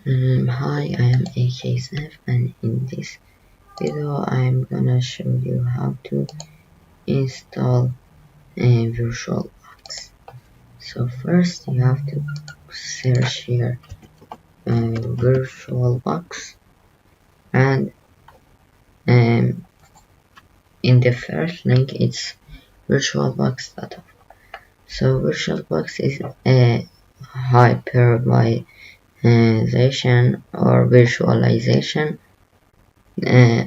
Hi, I am AKSF, and in this video I'm gonna show you how to install a VirtualBox. So first you have to search here VirtualBox, and um, in the first link it's virtualbox.org. So VirtualBox is a hypervisation or virtualization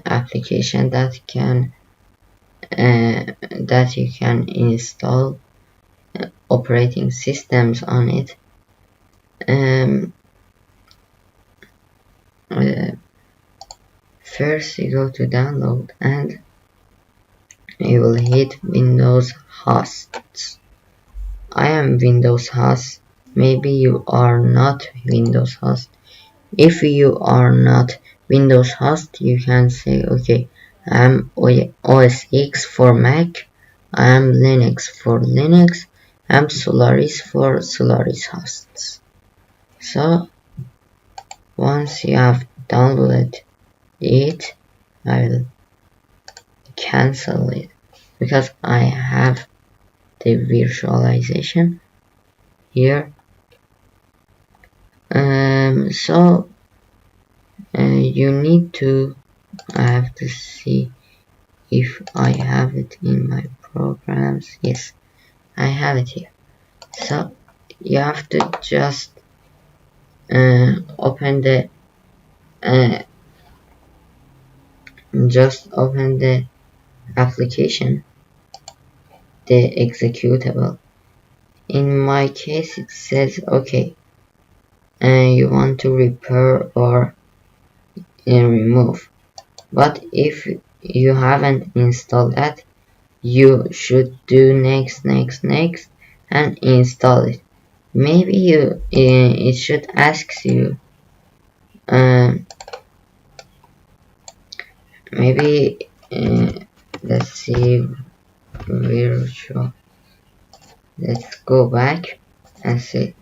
application that you can install operating systems on it. Uh, First you go to download and you will hit Windows hosts. I am Windows host. Maybe you are not Windows host. If you are not Windows host, you can say, okay, I'm OS X for Mac, I'm Linux for Linux, I'm Solaris for Solaris hosts. So once you have downloaded it, I'll cancel it because I have the virtualization here. You need to, I have to see if I have it in my programs. Yes, I have it here. So you have to just open the application, the executable. In my case it says okay, you want to repair or remove, but if you haven't installed that, you should do next and install it. Maybe it should ask you maybe let's see virtual, let's go back and say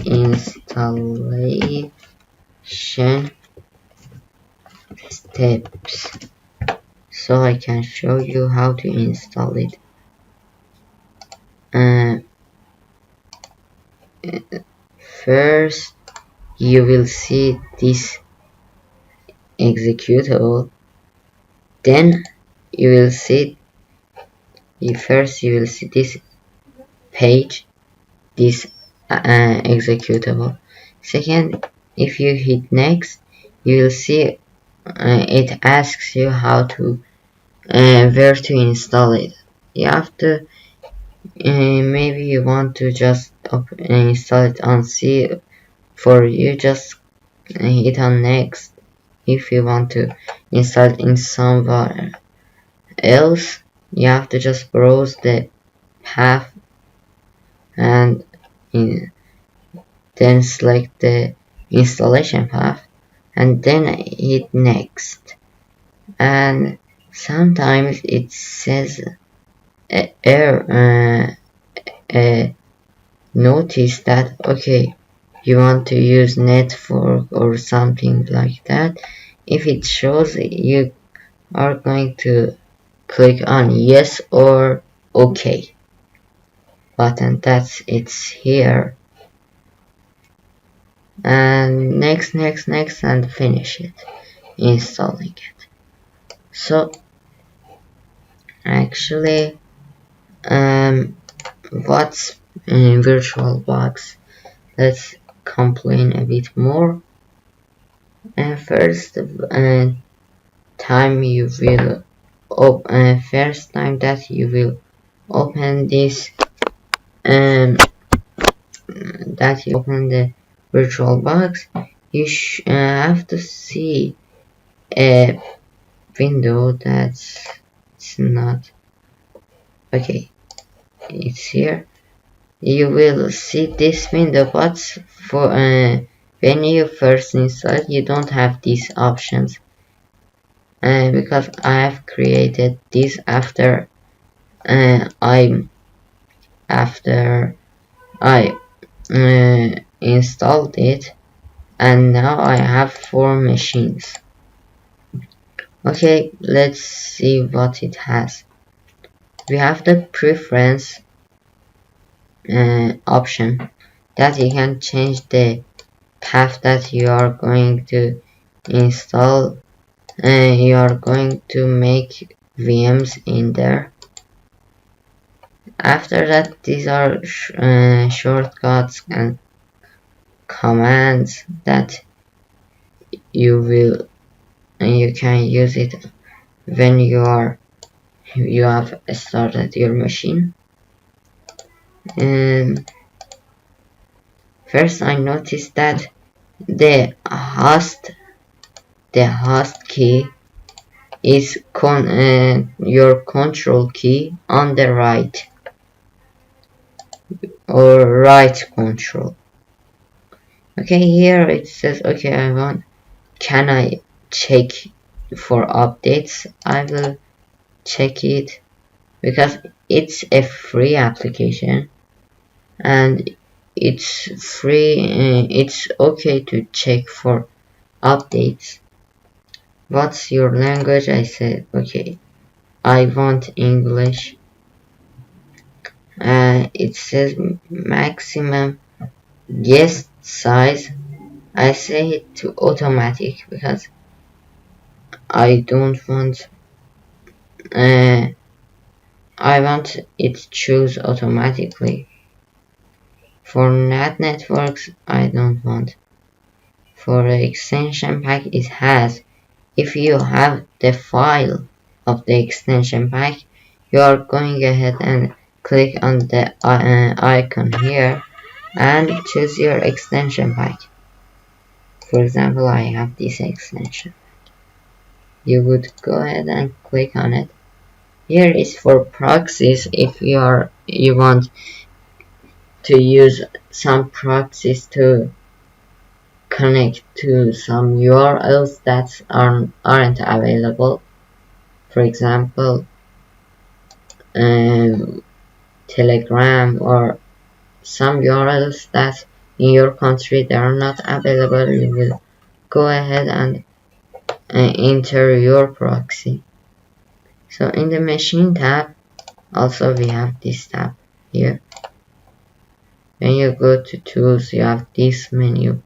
installation steps, so I can show you how to install it. First you will see this executable, then you will see this page, this executable. Second, if you hit next, you will see it asks you how to where to install it. You have to maybe you want to just install it on C. For you, just hit on next. If you want to install it in somewhere else, you have to just browse the path and then select the installation path and then hit next. And sometimes it says notice that okay, you want to use network or something like that. If it shows, you are going to click on yes or okay button. That's it's here, and next and finish it installing it. So actually what's in VirtualBox, let's complain a bit more. And first time you will first time that you will open this that you open the VirtualBox, you have to see a window that's not okay. It's here. You will see this window, but for when you first install, you don't have these options. Because I have created this after I installed it, and now I have 4 machines. Okay, let's see what it has. We have the preference option that you can change the path that you are going to install. You are going to make VMs in there. After that, these are shortcuts and commands that you can use it when you have started your machine. And first I noticed that the host key is your control key on the right, or right control. Okay, here it says, okay, can I check for updates? I will check it because it's a free application and it's free. It's okay to check for updates. What's your language? I said, okay, I want English. It says maximum guest size. I say it to automatic because I don't want I want it to choose automatically. For NAT networks, I don't want. For the extension pack, it has. If you have the file of the extension pack, you are going ahead and click on the icon here and choose your extension pack. For example, I have this extension. You would go ahead and click on it. Here is for proxies. If you want to use some proxies to connect to some URLs that aren't available. For example, Telegram or some URLs that in your country they are not available. You will go ahead and enter your proxy. So in the machine tab, also we have this tab here. When you go to tools, you have this menu.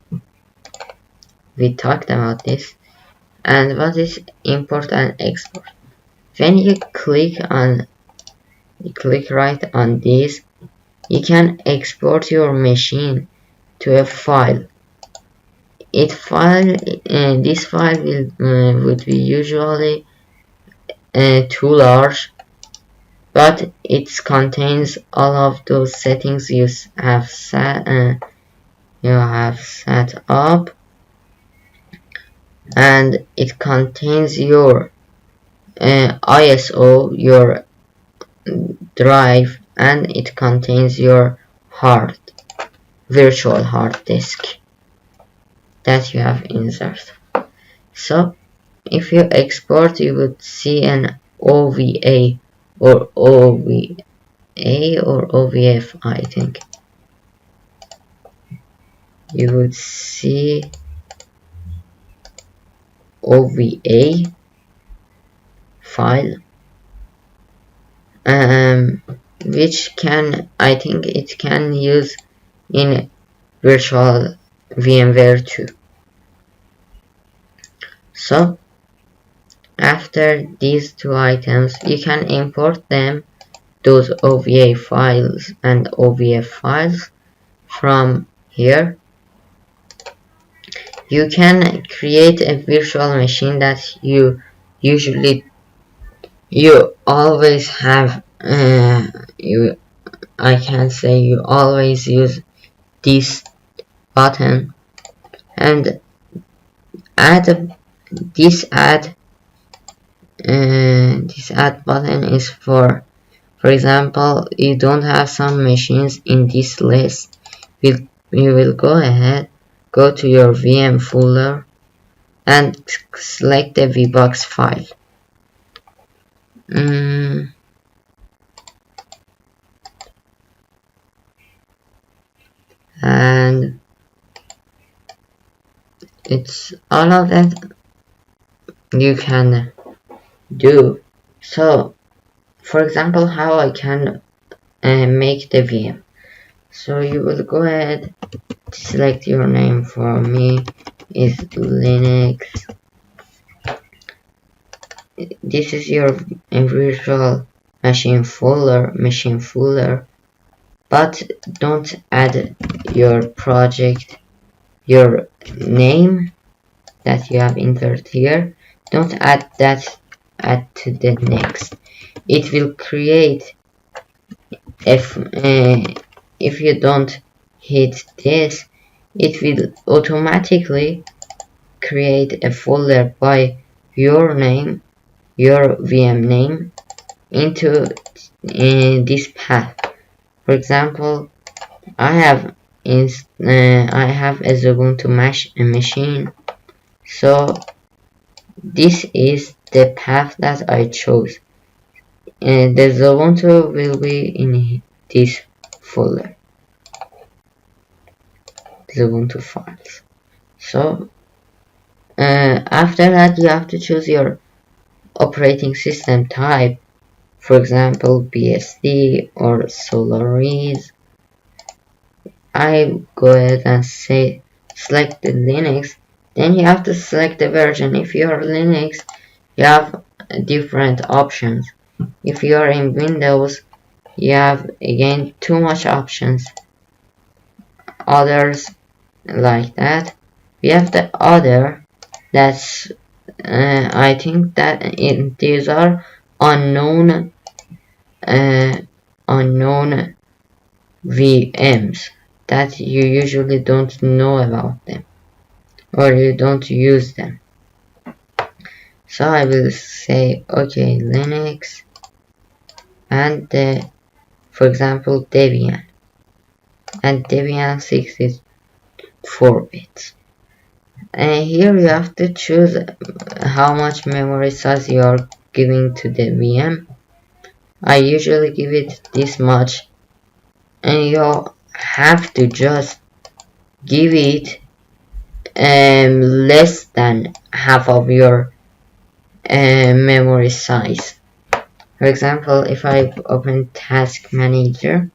We talked about this. And what is import and export? When you click right on this, you can export your machine to a file. This file would be usually too large, but it contains all of those settings you have set up, and it contains your ISO, your drive, and it contains your virtual hard disk that you have inserted. So if you export, you would see an OVA or OVF, I think. You would see OVA file, which I think it can use in virtual VMware too. So after these two items, you can import those OVA files and OVF files from here. You can create a virtual machine that you always have. I can say you always use this button, and this add button is for example, you don't have some machines in this list. You will go ahead, go to your VM folder and select the VBox file. And it's all of that you can do. So for example, how I can make the VM. So you will go ahead, select your name. For me is Linux. This is your virtual machine folder, but don't add your project, your name that you have entered here. Don't add that, add to the next. It will create if you don't hit this, it will automatically create a folder by your name, your VM name, into this path. For example, I have a Ubuntu machine, so this is the path that I chose. The Ubuntu will be in this folder, the Ubuntu files. So after that, you have to choose your operating system type. For example, BSD or Solaris. I go ahead and say select the Linux. Then you have to select the version. If you're Linux, you have different options. If you're in Windows, you have again too much options. Others like that. We have the other. That's I think that these are unknown unknown VMs that you usually don't know about them or you don't use them. So I will say okay, Linux and for example Debian, and Debian 6 is 4 bits. And here you have to choose how much memory size you are giving to the VM. I usually give it this much, and you have to just give it less than half of your memory size. For example, if I open Task Manager,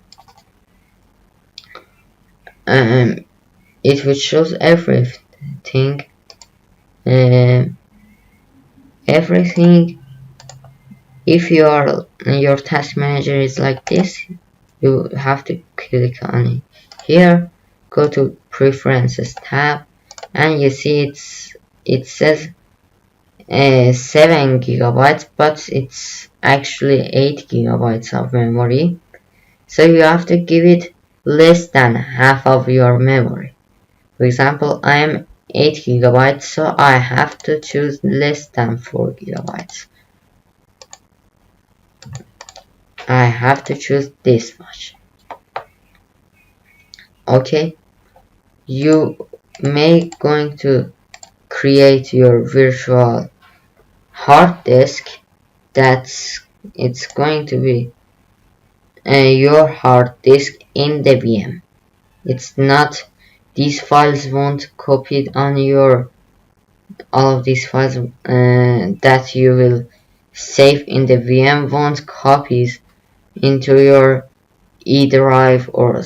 it will show everything. Everything. If your task manager is like this, you have to click on it here, go to Preferences tab, and you see it says 7 gigabytes, but it's actually 8 gigabytes of memory. So you have to give it less than half of your memory. For example, I am 8 gigabytes, so I have to choose less than 4 gigabytes. I have to choose this much. Okay, you may going to create your virtual hard disk. It's going to be your hard disk in the VM. It's not, these files won't copy on your, all of these files that you will save in the VM won't copies into your E drive or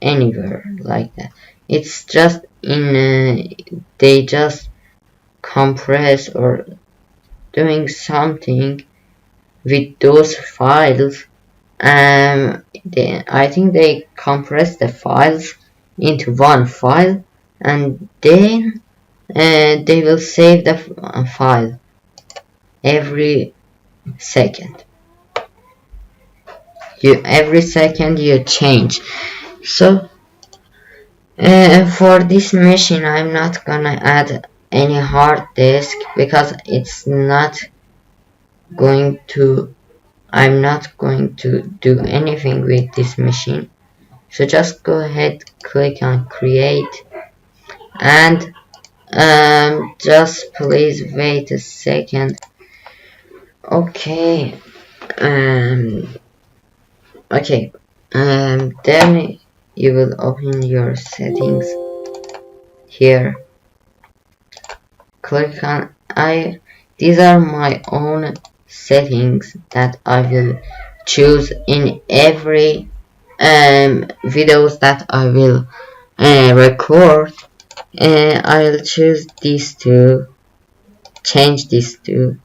anywhere like that. It's just in they just compress or doing something with those files. I think they compress the files into one file, and then they will save the file every second. Every second you change. So for this machine, I'm not gonna add any hard disk because it's not going to, I'm not going to do anything with this machine. So just go ahead, click on create, and just please wait a second. Okay, okay, then you will open your settings here, click on these are my own settings that I will choose in every videos that I will record. I'll choose these two, change this to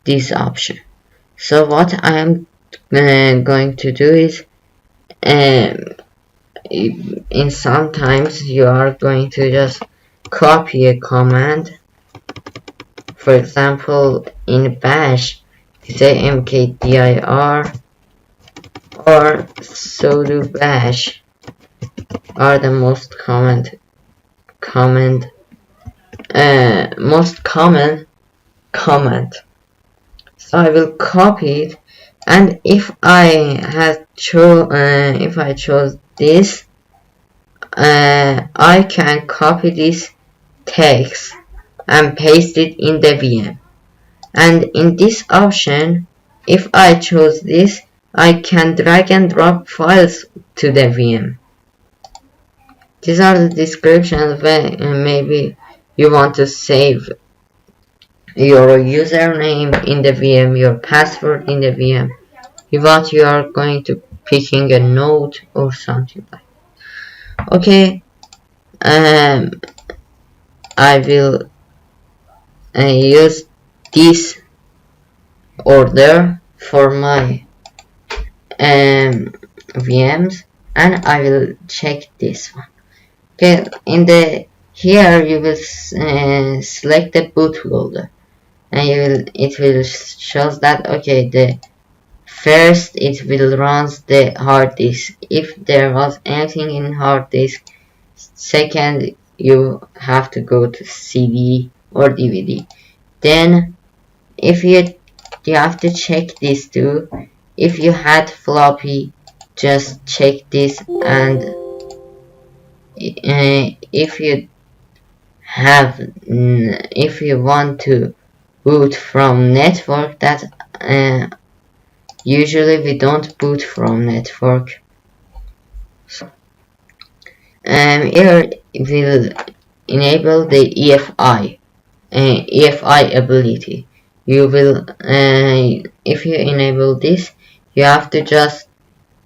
this option. So what I am going to do is in sometimes you are going to just copy a command. For example, in bash say mkdir or sudo bash are the most common command. So I will copy it, and if I chose this, I can copy this text and paste it in the VM. And in this option, if I chose this, I can drag and drop files to the VM. These are the descriptions when maybe you want to save your username in the VM, your password in the VM. What you are going to picking a note or something like that. Okay, I will use this order for my VMs, and I will check this one. Okay, in the here you will select the bootloader, and it will shows that okay, the first it will runs the hard disk if there was anything in hard disk. Second, you have to go to CD or DVD. Then if you have to check this too. If you had floppy, just check this, and if you want to boot from network, that usually we don't boot from network. So here will enable the EFI ability. You will if you enable this, you have to just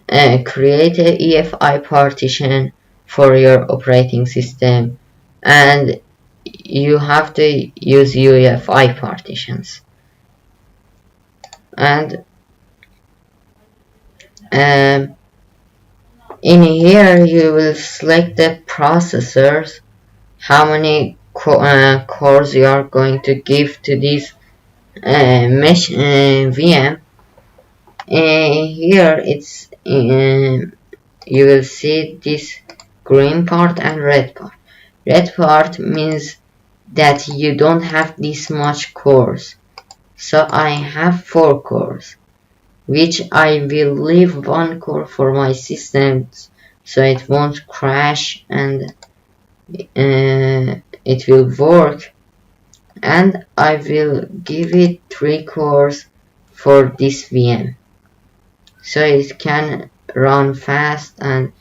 create a EFI partition for your operating system, and you have to use UEFI partitions. And in here you will select the processors, how many cores you are going to give to this mesh VM. Here it's you will see this green part and red part. Red part means that you don't have this much cores. So I have 4 cores, which I will leave 1 core for my system so it won't crash and it will work, and I will give it 3 cores for this VM so it can run fast and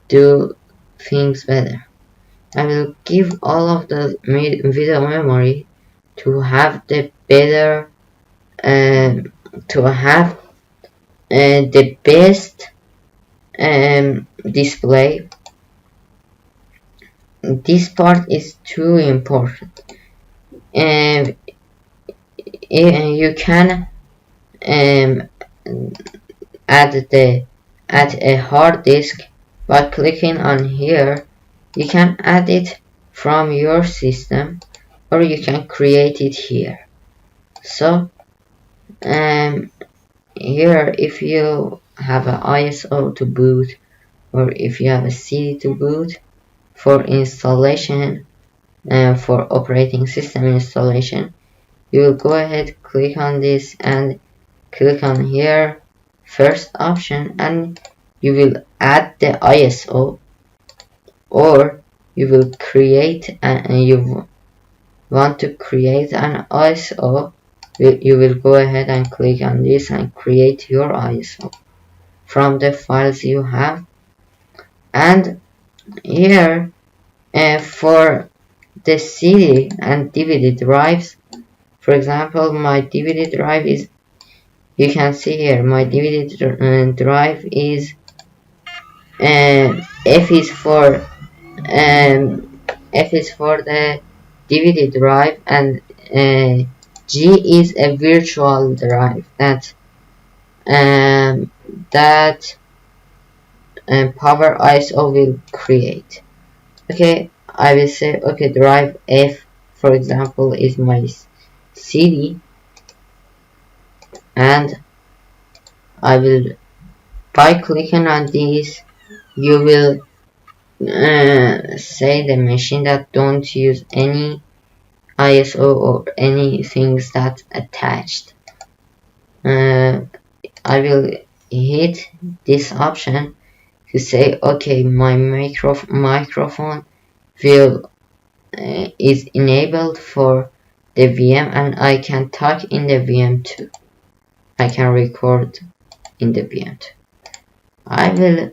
do things better. I will give all of the video memory to have the better to have the best display. This part is too important, and you can add a hard disk by clicking on here. You can add it from your system, or you can create it here. So here if you have an ISO to boot, or if you have a CD to boot for installation and for operating system installation, you will go ahead, click on this and click on here first option, and you will add the ISO, or you will create and you want to create an ISO. You will go ahead and click on this and create your ISO from the files you have. And here for the CD and DVD drives. For example, my DVD drive is, you can see here, my DVD drive is F is for F is for the DVD drive, and G is a virtual drive that Power ISO will create. Okay, I will say, okay, drive F, for example, is my CD, and I will, by clicking on this, you will say the machine that don't use any ISO or any things that attached. I will hit this option to say, okay, my microphone will is enabled for the VM, and I can talk in the VM too. I can record in the VM too. I will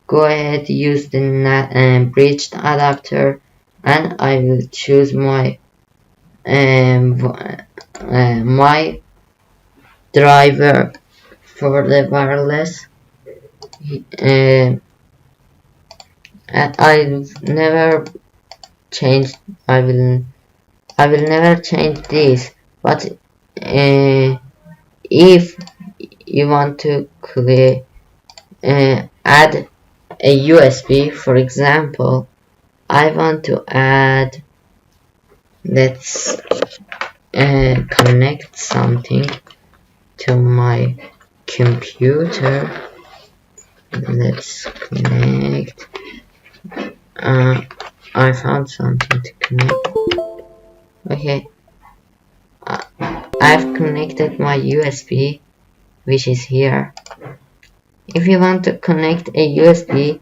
go ahead, use the bridged adapter, and I will choose my my driver for the wireless. And I've never changed. I will never change this. But if you want to add a USB, for example, I want to add, let's connect something to my computer. Let's connect. I found something to connect. Okay, I've connected my USB, which is here. If you want to connect a USB,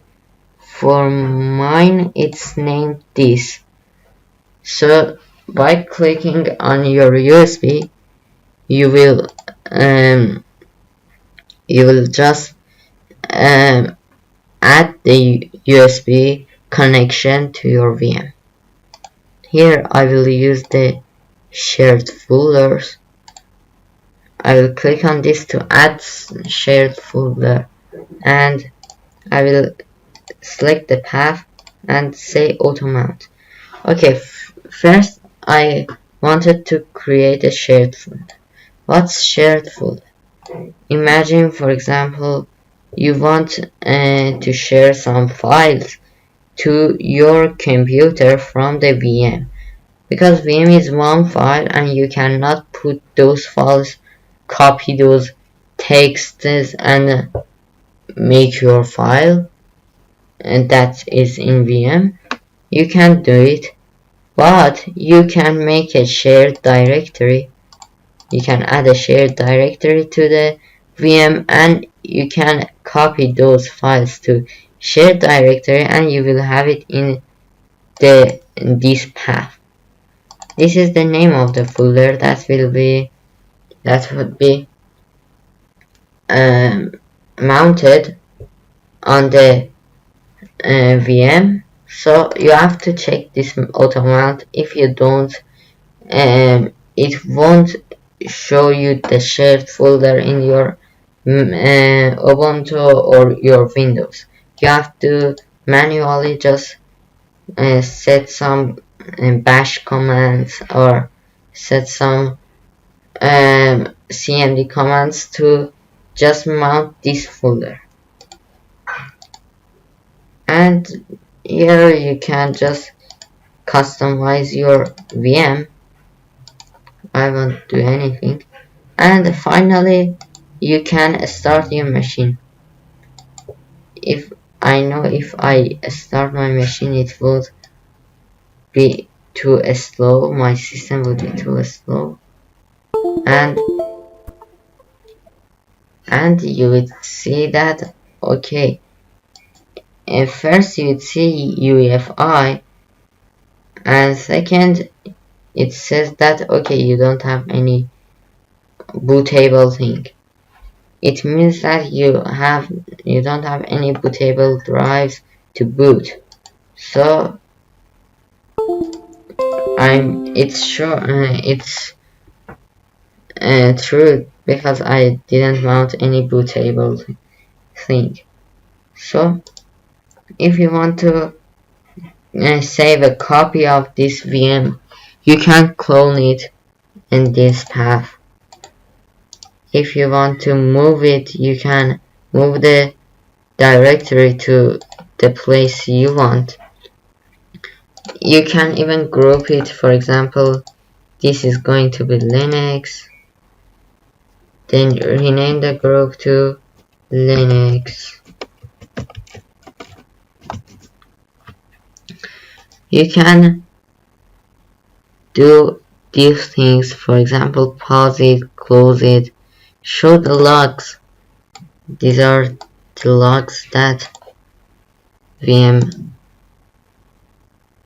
for mine it's named this. So by clicking on your USB, you will just add the USB connection to your VM. Here I will use the shared folders. I will click on this to add shared folder, and I will select the path and say auto mount. Okay, first I wanted to create a shared folder. What's shared folder? Imagine, for example, you want to share some files to your computer from the VM, because VM is one file and you cannot put those files, copy those texts and make your file, and that is in VM. You can't do it, but you can make a shared directory. You can add a shared directory to the VM, and you can copy those files to shared directory, and you will have it in this path. This is the name of the folder that would be mounted on the VM. So you have to check this auto mount. If you don't, it won't show you the shared folder in your Ubuntu or your Windows. You have to manually just set some bash commands or set some cmd commands to just mount this folder. And here you can just customize your VM. I won't do anything. And finally, you can start your machine. If I start my machine, it would be too slow. My system would be too slow, and you would see that, okay, at first you would see UEFI, and second it says that, okay, you don't have any bootable thing. It means that you don't have any bootable drives to boot. So it's sure it's true because I didn't mount any bootable thing. So if you want to save a copy of this VM, you can clone it in this path. If you want to move it, you can move the directory to the place you want. You can even group it. For example, this is going to be Linux, then rename the group to Linux. You can do these things, for example, pause it, close it, show the logs. These are the logs that VM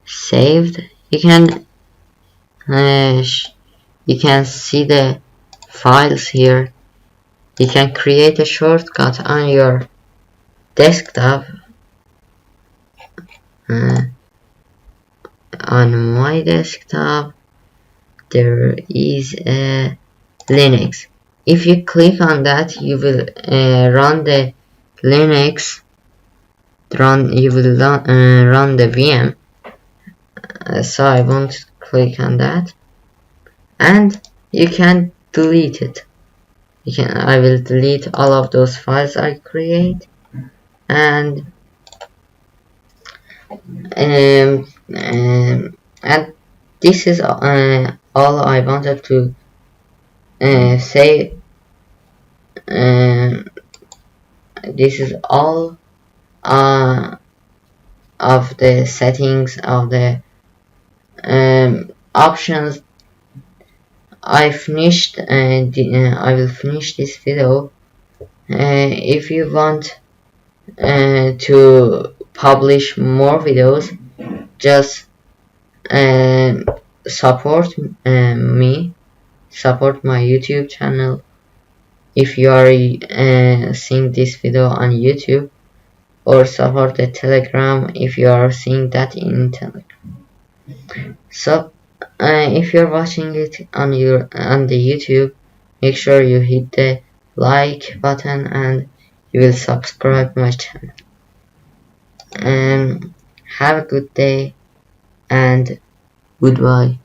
saved. You can see the files here. You can create a shortcut on your desktop. On my desktop there is a Linux. If you click on that, you will run the Linux. You will run the VM. So I won't click on that, and you can delete it. I will delete all of those files I create, and and this is all I wanted to say. This is all of the settings of the options. I finished, I will finish this video. If you want to publish more videos, just support me, support my YouTube channel. If you are seeing this video on YouTube, or support the Telegram if you are seeing that in Telegram. So if you're watching it on the YouTube, make sure you hit the like button and you will subscribe my channel. And have a good day and goodbye.